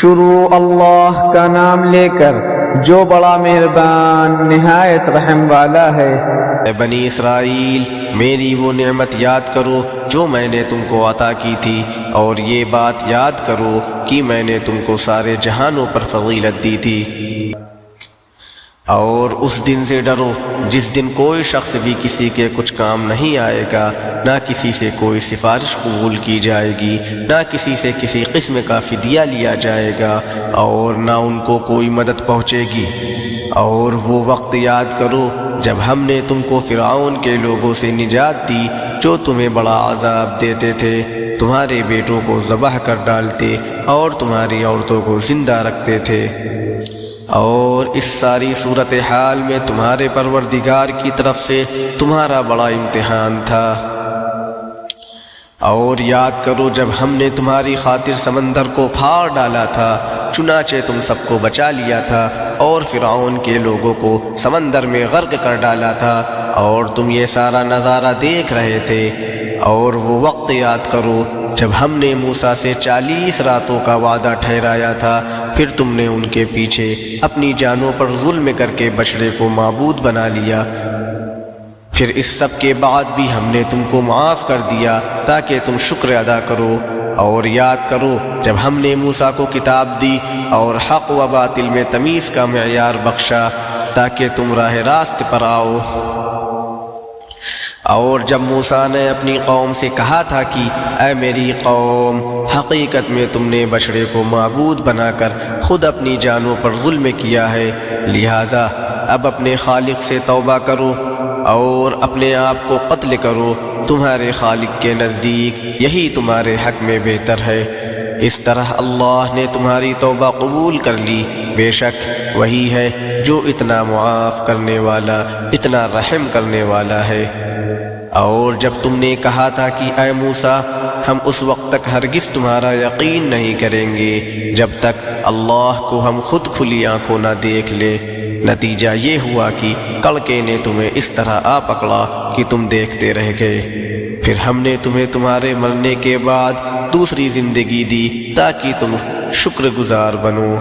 شروع اللہ کا نام لے کر جو بڑا مہربان نہایت رحم والا ہے۔ اے بنی اسرائیل، میری وہ نعمت یاد کرو جو میں نے تم کو عطا کی تھی، اور یہ بات یاد کرو کہ میں نے تم کو سارے جہانوں پر فضیلت دی تھی۔ اور اس دن سے ڈرو جس دن کوئی شخص بھی کسی کے کچھ کام نہیں آئے گا، نہ کسی سے کوئی سفارش قبول کی جائے گی، نہ کسی سے کسی قسم کا فدیہ لیا جائے گا، اور نہ ان کو کوئی مدد پہنچے گی۔ اور وہ وقت یاد کرو جب ہم نے تم کو فرعون کے لوگوں سے نجات دی جو تمہیں بڑا عذاب دیتے تھے، تمہارے بیٹوں کو ذبح کر ڈالتے اور تمہاری عورتوں کو زندہ رکھتے تھے۔ اور اس ساری صورتحال میں تمہارے پروردگار کی طرف سے تمہارا بڑا امتحان تھا۔ اور یاد کرو جب ہم نے تمہاری خاطر سمندر کو پھاڑ ڈالا تھا، چنانچہ تم سب کو بچا لیا تھا، اور فرعون کے لوگوں کو سمندر میں غرق کر ڈالا تھا، اور تم یہ سارا نظارہ دیکھ رہے تھے۔ اور وہ وقت یاد کرو جب ہم نے موسیٰ سے 40 راتوں کا وعدہ ٹھہرایا تھا، پھر تم نے ان کے پیچھے اپنی جانوں پر ظلم کر کے بچڑے کو معبود بنا لیا۔ پھر اس سب کے بعد بھی ہم نے تم کو معاف کر دیا تاکہ تم شکر ادا کرو۔ اور یاد کرو جب ہم نے موسیٰ کو کتاب دی اور حق و باطل میں تمیز کا معیار بخشا تاکہ تم راہ راست پر آؤ۔ اور جب موسیٰ نے اپنی قوم سے کہا تھا کہ اے میری قوم، حقیقت میں تم نے بچڑے کو معبود بنا کر خود اپنی جانوں پر ظلم کیا ہے، لہٰذا اب اپنے خالق سے توبہ کرو اور اپنے آپ کو قتل کرو، تمہارے خالق کے نزدیک یہی تمہارے حق میں بہتر ہے۔ اس طرح اللہ نے تمہاری توبہ قبول کر لی، بے شک وہی ہے جو اتنا معاف کرنے والا، اتنا رحم کرنے والا ہے۔ اور جب تم نے کہا تھا کہ اے موسیٰ، ہم اس وقت تک ہرگز تمہارا یقین نہیں کریں گے جب تک اللہ کو ہم خود کھلی آنکھوں نہ دیکھ لیں، نتیجہ یہ ہوا کہ کڑکے نے تمہیں اس طرح آ پکڑا کہ تم دیکھتے رہ گئے۔ پھر ہم نے تمہیں تمہارے مرنے کے بعد دوسری زندگی دی تاکہ تم شکر گزار بنو۔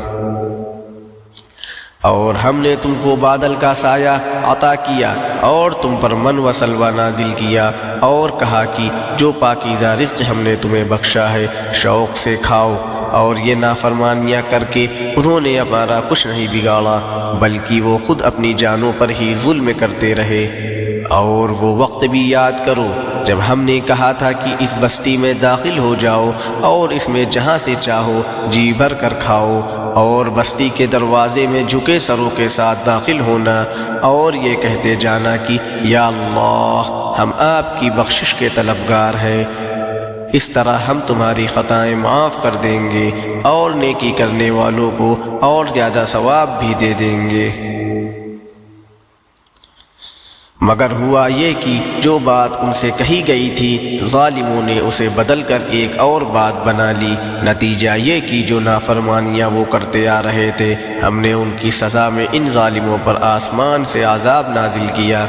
اور ہم نے تم کو بادل کا سایہ عطا کیا اور تم پر من و سلوہ نازل کیا، اور کہا کہ جو پاکیزہ رزق ہم نے تمہیں بخشا ہے شوق سے کھاؤ۔ اور یہ نافرمانیاں کر کے انہوں نے ہمارا کچھ نہیں بگاڑا، بلکہ وہ خود اپنی جانوں پر ہی ظلم کرتے رہے۔ اور وہ وقت بھی یاد کرو جب ہم نے کہا تھا کہ اس بستی میں داخل ہو جاؤ اور اس میں جہاں سے چاہو جی بھر کر کھاؤ، اور بستی کے دروازے میں جھکے سروں کے ساتھ داخل ہونا، اور یہ کہتے جانا کہ یا اللہ، ہم آپ کی بخشش کے طلبگار ہیں۔ اس طرح ہم تمہاری خطائیں معاف کر دیں گے اور نیکی کرنے والوں کو اور زیادہ ثواب بھی دے دیں گے۔ مگر ہوا یہ کہ جو بات ان سے کہی گئی تھی ظالموں نے اسے بدل کر ایک اور بات بنا لی، نتیجہ یہ کہ جو نافرمانیاں وہ کرتے آ رہے تھے، ہم نے ان کی سزا میں ان ظالموں پر آسمان سے عذاب نازل کیا